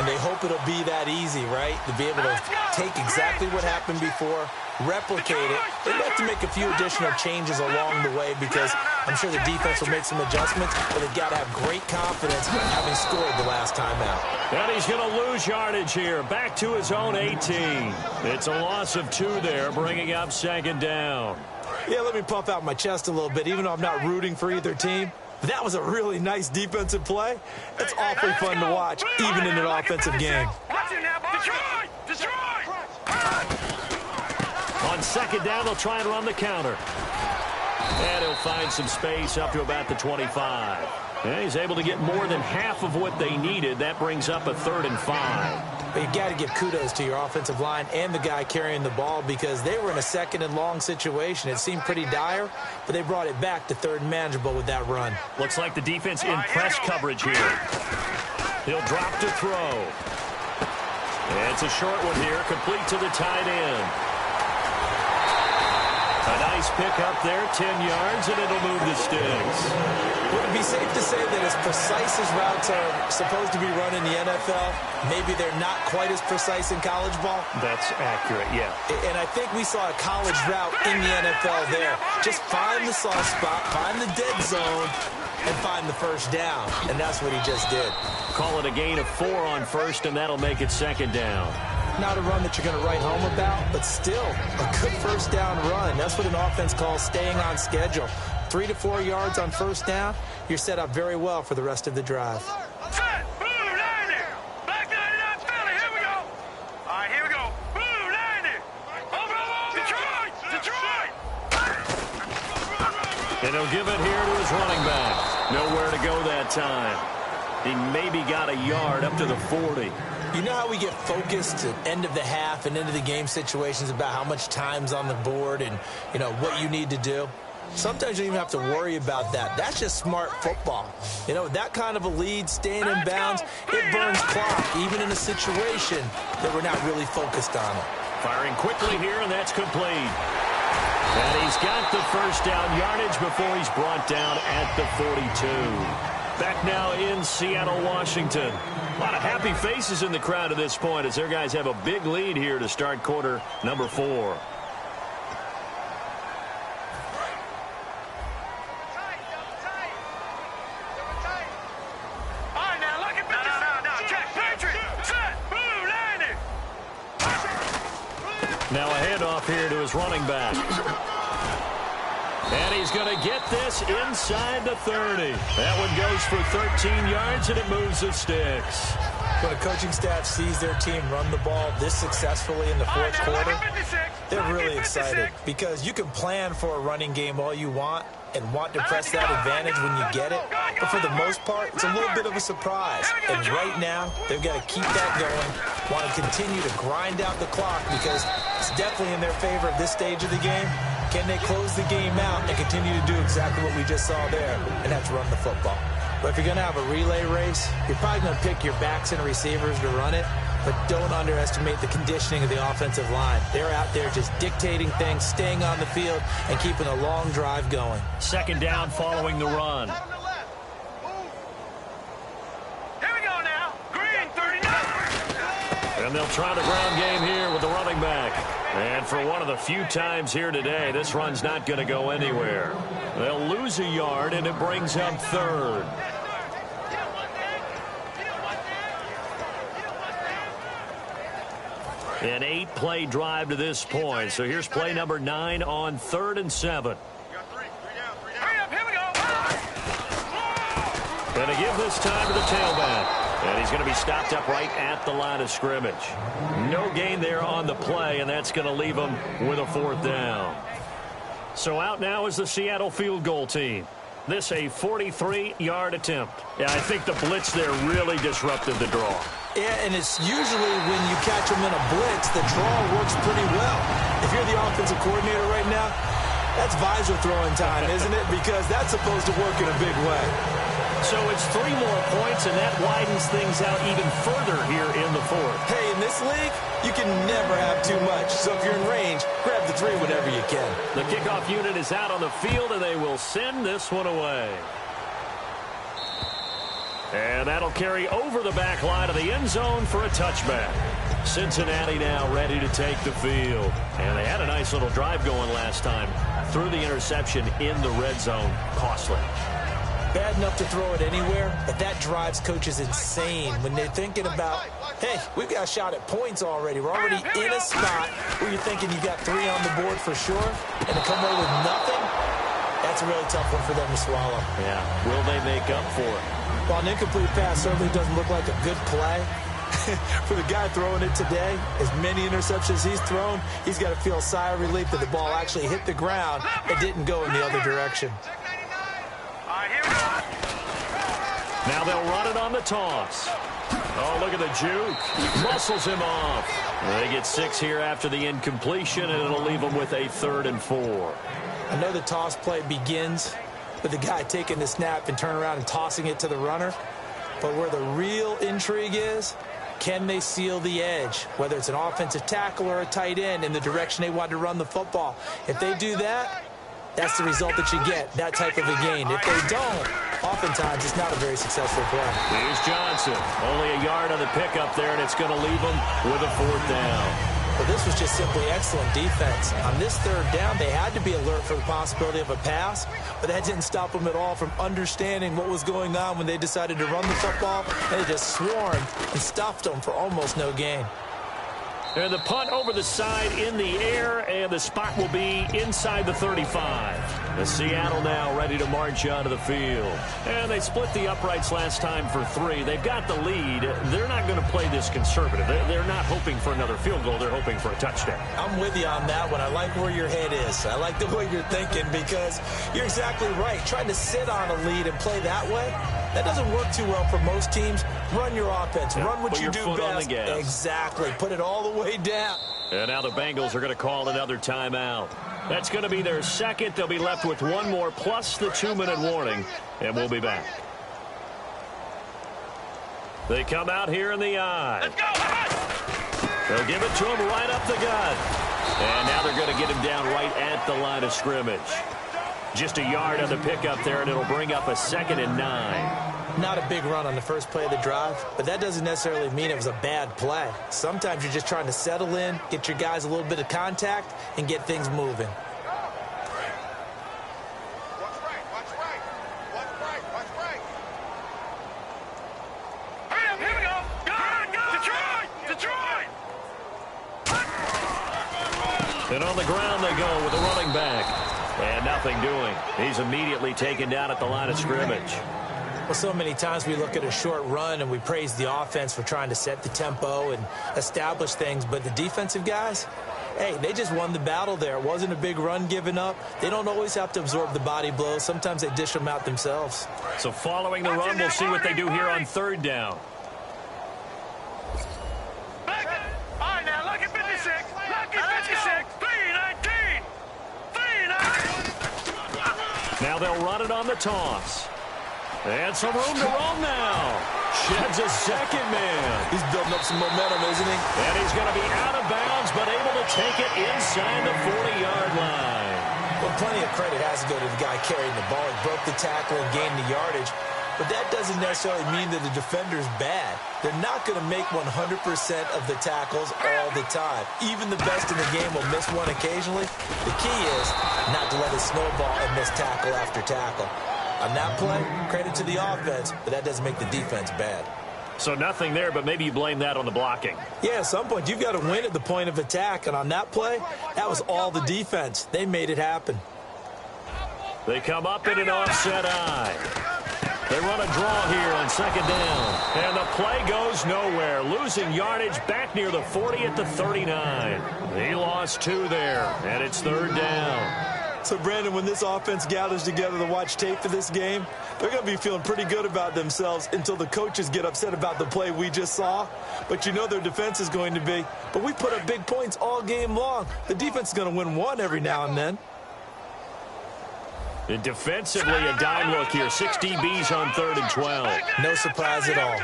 And they hope it'll be that easy, right? To be able to take exactly what happened before, replicate it. They have to make a few additional changes along the way because I'm sure the defense will make some adjustments, but they've got to have great confidence having scored the last time out. And he's going to lose yardage here, back to his own 18. It's a loss of 2 there, bringing up 2nd down. Yeah, let me puff out my chest a little bit, even though I'm not rooting for either team. That was a really nice defensive play. It's awfully fun to watch, even in an offensive game. Watch it now, Detroit! Detroit! On 2nd down, they'll try and run the counter. And he'll find some space up to about the 25. And he's able to get more than half of what they needed. That brings up a 3rd and 5. But you got to give kudos to your offensive line and the guy carrying the ball because they were in a 2nd and long situation. It seemed pretty dire, but they brought it back to 3rd and manageable with that run. Looks like the defense in press coverage here. He'll drop to throw. And it's a short one here, complete to the tight end. A nice pick up there, 10 yards, and it'll move the sticks. Would it be safe to say that as precise as routes are supposed to be run in the NFL, maybe they're not quite as precise in college ball? That's accurate, yeah. And I think we saw a college route in the NFL there. Just find the soft spot, find the dead zone, and find the first down. And that's what he just did. Call it a gain of 4 on 1st, and that'll make it 2nd down. Not a run that you're going to write home about, but still a good first down run. That's what an offense calls staying on schedule. 3 to 4 yards on 1st down, you're set up very well for the rest of the drive. Set! Blue 90! Black 99 Philly, here we go! All right, here we go. Blue 90! Over, Detroit! Detroit! And he'll give it here to his running back. Nowhere to go that time. He maybe got a yard up to the 40. You know how we get focused at end of the half and into the game situations about how much time's on the board and, you know, what you need to do? Sometimes you don't even have to worry about that. That's just smart football. You know, that kind of a lead, staying in bounds, it burns clock, even in a situation that we're not really focused on it. Firing quickly here, and that's complete. And he's got the first down yardage before he's brought down at the 42. Back now in Seattle, Washington. A lot of happy faces in the crowd at this point as their guys have a big lead here to start quarter number 4. All right, now look at now, check, Patriot, set, Blue 90! Now a handoff here to his running back. And he's going to get this inside the 30. That one goes for 13 yards, and it moves the sticks. When a coaching staff sees their team run the ball this successfully in the 4th quarter, they're really excited because you can plan for a running game all you want and want to press that advantage when you get it. But for the most part, it's a little bit of a surprise. And right now, they've got to keep that going, want to continue to grind out the clock because it's definitely in their favor at this stage of the game. Can they close the game out and continue to do exactly what we just saw there, and that's run the football? But if you're going to have a relay race, you're probably going to pick your backs and receivers to run it, but don't underestimate the conditioning of the offensive line. They're out there just dictating things, staying on the field, and keeping a long drive going. 2nd down following the run. Here we go now, Green 39! And they'll try the ground game here with the running back. And for one of the few times here today, this run's not going to go anywhere. They'll lose a yard, and it brings up 3rd. An 8-play drive to this point. So here's play number 9 on 3rd and 7. Hurry up, here we go! And to give this time to the tailback. And he's going to be stopped up right at the line of scrimmage. No gain there on the play, and that's going to leave him with a 4th down. So out now is the Seattle field goal team. This a 43-yard attempt. Yeah, I think the blitz there really disrupted the draw. Yeah, and it's usually when you catch them in a blitz, the draw works pretty well. If you're the offensive coordinator right now, That's visor throwing time, isn't it? Because that's supposed to work in a big way. So it's 3 more points, and that widens things out even further here in the fourth. Hey, in this league, you can never have too much. So if you're in range, grab the 3 whenever you can. The kickoff unit is out on the field, and they will send this one away. And that'll carry over the back line of the end zone for a touchback. Cincinnati now ready to take the field. And they had a nice little drive going last time. Threw the interception in the red zone. Costly. Bad enough to throw it anywhere, but that drives coaches insane when they're thinking about, hey, we've got a shot at points already. We're already in a spot where you're thinking you got 3 on the board for sure, and to come away with nothing, that's a really tough one for them to swallow. Yeah, will they make up for it? While an incomplete pass certainly doesn't look like a good play, for the guy throwing it today, as many interceptions he's thrown, he's got to feel a sigh of relief that the ball actually hit the ground and didn't go in the other direction. Now they'll run it on the toss. Oh, look at the juke. Muscles him off. They get 6 here after the incompletion, and it'll leave them with a 3rd and 4. I know the toss play begins with the guy taking the snap and turning around and tossing it to the runner. But where the real intrigue is, can they seal the edge, whether it's an offensive tackle or a tight end, in the direction they want to run the football? If they do that, that's the result that you get, that type of a gain. If they don't, oftentimes it's not a very successful play. Here's Johnson. Only a yard on the pickup there, and it's going to leave them with a 4th down. Well, this was just simply excellent defense. On this 3rd down, they had to be alert for the possibility of a pass, but that didn't stop them at all from understanding what was going on when they decided to run the football, and they just swarmed and stuffed them for almost no gain. And the punt over the side in the air, and the spot will be inside the 35. The Seattle now ready to march onto the field. And they split the uprights last time for 3. They've got the lead. They're not going to play this conservative. They're not hoping for another field goal. They're hoping for a touchdown. I'm with you on that one. I like where your head is. I like the way you're thinking, because you're exactly right. Trying to sit on a lead and play that way, that doesn't work too well for most teams. Run your offense. Yeah, run what you do best. On the gas. Exactly. Put it all the way down. And now the Bengals are going to call another timeout. That's going to be their 2nd. They'll be left with 1 more plus the 2-minute warning, and we'll be back. They come out here in the eye. Let's go. They'll give it to him right up the gut. And now they're going to get him down right at the line of scrimmage. Just a yard on the pickup there, and it'll bring up a 2nd and 9. Not a big run on the first play of the drive, but that doesn't necessarily mean it was a bad play. Sometimes you're just trying to settle in, get your guys a little bit of contact, and get things moving. Watch right. Hurry up, here we go. Go. Detroit. And on the ground they go with the running back. And nothing doing. He's immediately taken down at the line of scrimmage. Well, so many times we look at a short run and we praise the offense for trying to set the tempo and establish things, but the defensive guys, hey, they just won the battle there. It wasn't a big run given up. They don't always have to absorb the body blows. Sometimes they dish them out themselves. So following the run, we'll see what they do here on 3rd down. All right, now, lucky 56. Lucky 56. 319. 319. Now they'll run it on the toss. And some room to roam now. Sheds a 2nd man. He's building up some momentum, isn't he? And he's going to be out of bounds, but able to take it inside the 40-yard line. Well, plenty of credit has to go to the guy carrying the ball. He broke the tackle and gained the yardage. But that doesn't necessarily mean that the defender's bad. They're not going to make 100% of the tackles all the time. Even the best in the game will miss one occasionally. The key is not to let it snowball and miss tackle after tackle. On that play, credit to the offense, but that doesn't make the defense bad. So nothing there, but maybe you blame that on the blocking. Yeah, at some point, you've got to win at the point of attack. And on that play, that was all the defense. They made it happen. They come up in an offset eye. They run a draw here on 2nd down. And the play goes nowhere. Losing yardage back near the 40 at the 39. He lost 2 there, and it's 3rd down. So, Brandon, when this offense gathers together to watch tape for this game, they're going to be feeling pretty good about themselves until the coaches get upset about the play we just saw. But you know their defense is going to be. But we put up big points all game long. The defense is going to win one every now and then. And defensively, a dime look here. 6 DBs on 3rd and 12. No surprise at all.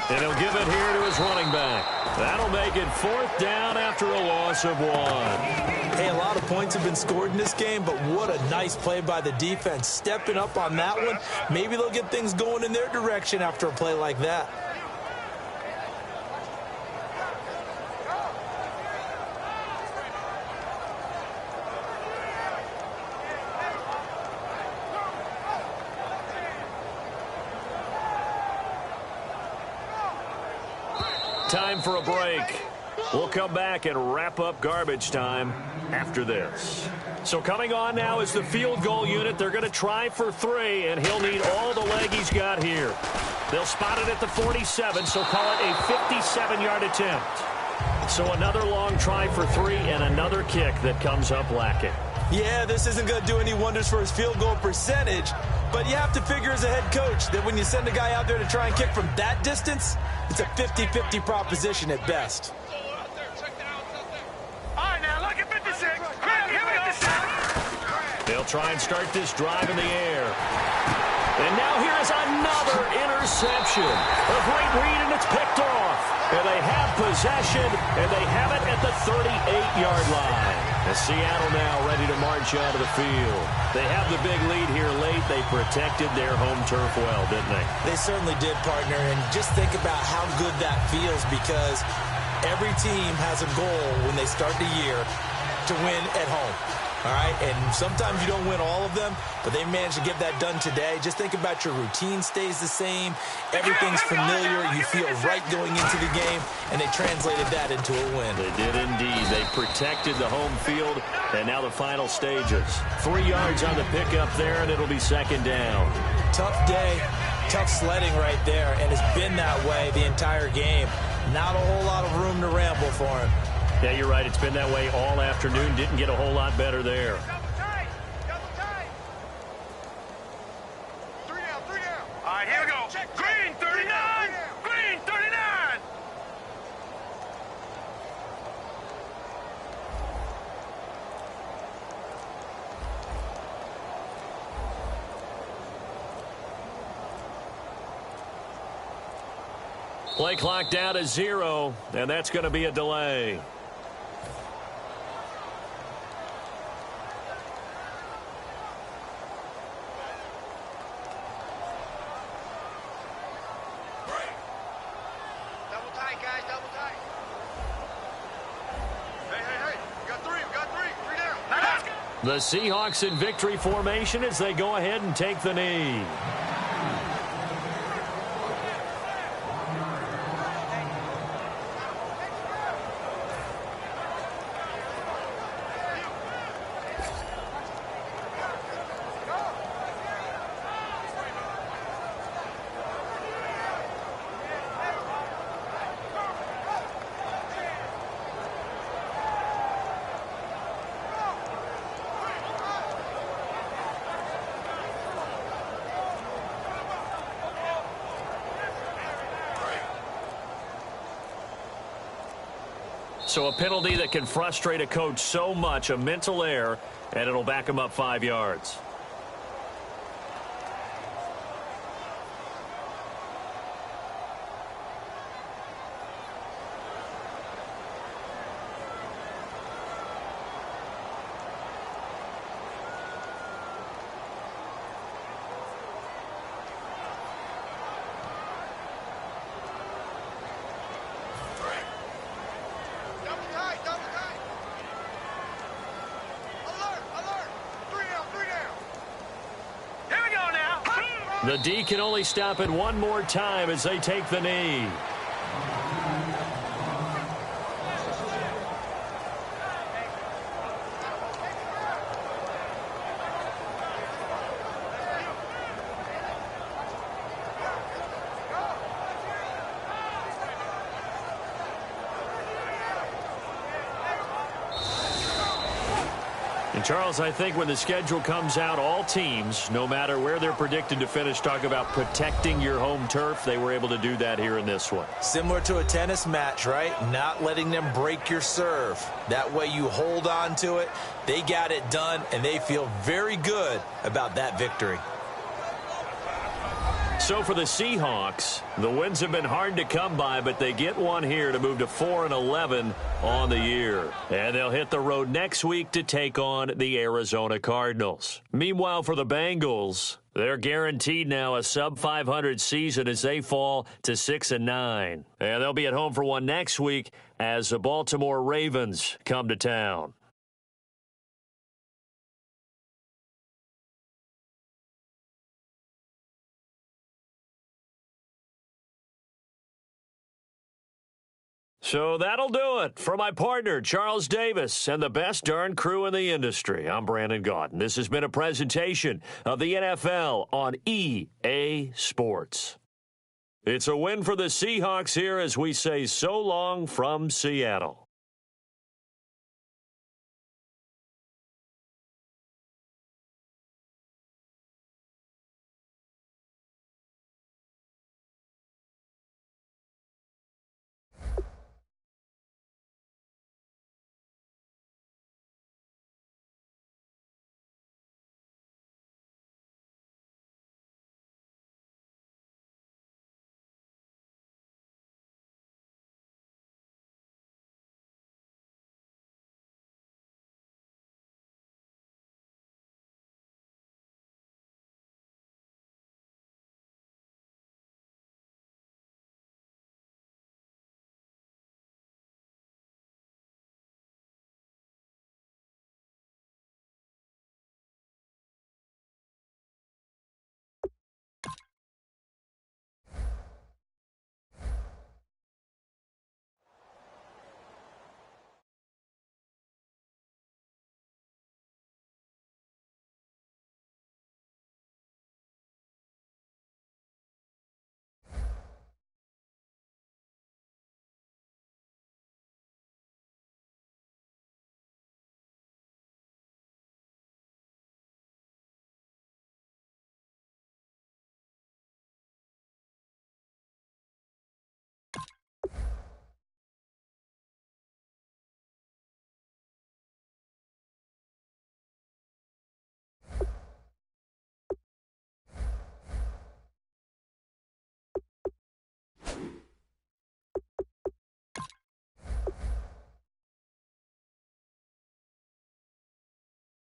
And he'll give it here to his running back. That'll make it 4th down after a loss of 1. Hey, a lot of points have been scored in this game, but what a nice play by the defense. Stepping up on that one. Maybe they'll get things going in their direction after a play like that. Time for a break. We'll come back and wrap up garbage time after this. So coming on now is the field goal unit. They're going to try for 3, and he'll need all the leg he's got here. They'll spot it at the 47, so call it a 57-yard attempt. So another long try for 3 and another kick that comes up lacking. Yeah, this isn't going to do any wonders for his field goal percentage, but you have to figure as a head coach that when you send a guy out there to try and kick from that distance, it's a 50-50 proposition at best. All right, now look at 56. Here we go. They'll try and start this drive in the air. And now here is another interception. A great read, and it's picked off. And they have possession, and they have it at the 38-yard line. As Seattle now ready to march out of the field. They have the big lead here late. They protected their home turf well, didn't they? They certainly did, partner. And just think about how good that feels, because every team has a goal when they start the year to win at home. All right, and sometimes you don't win all of them, but they managed to get that done today. Just think about your routine stays the same. Everything's familiar. You feel right going into the game, and they translated that into a win. They did indeed. They protected the home field, and now the final stages. 3 yards on the pickup there, and it'll be 2nd down. Tough day, tough sledding right there, and it's been that way the entire game. Not a whole lot of room to ramble for him. Yeah, you're right. It's been that way all afternoon. Didn't get a whole lot better there. Double tight. Three down. All right, here we go. Green 39. Green 39. Play clock down to 0, and that's going to be a delay. Double tight, guys. Double tight. Hey. We got three. 3 down. Now let's go. The Seahawks in victory formation as they go ahead and take the knee. So a penalty that can frustrate a coach so much, a mental error, and it'll back him up 5 yards. The D can only stop it one more time as they take the knee. And, Charles, I think when the schedule comes out, all teams, no matter where they're predicted to finish, talk about protecting your home turf. They were able to do that here in this one. Similar to a tennis match, right? Not letting them break your serve. That way you hold on to it. They got it done, and they feel very good about that victory. So for the Seahawks, the wins have been hard to come by, but they get one here to move to 4-11 on the year. And they'll hit the road next week to take on the Arizona Cardinals. Meanwhile, for the Bengals, they're guaranteed now a sub-500 season as they fall to 6-9. And they'll be at home for one next week as the Baltimore Ravens come to town. So that'll do it. For my partner, Charles Davis, and the best darn crew in the industry, I'm Brandon Gaudin. This has been a presentation of the NFL on EA Sports. It's a win for the Seahawks here as we say so long from Seattle.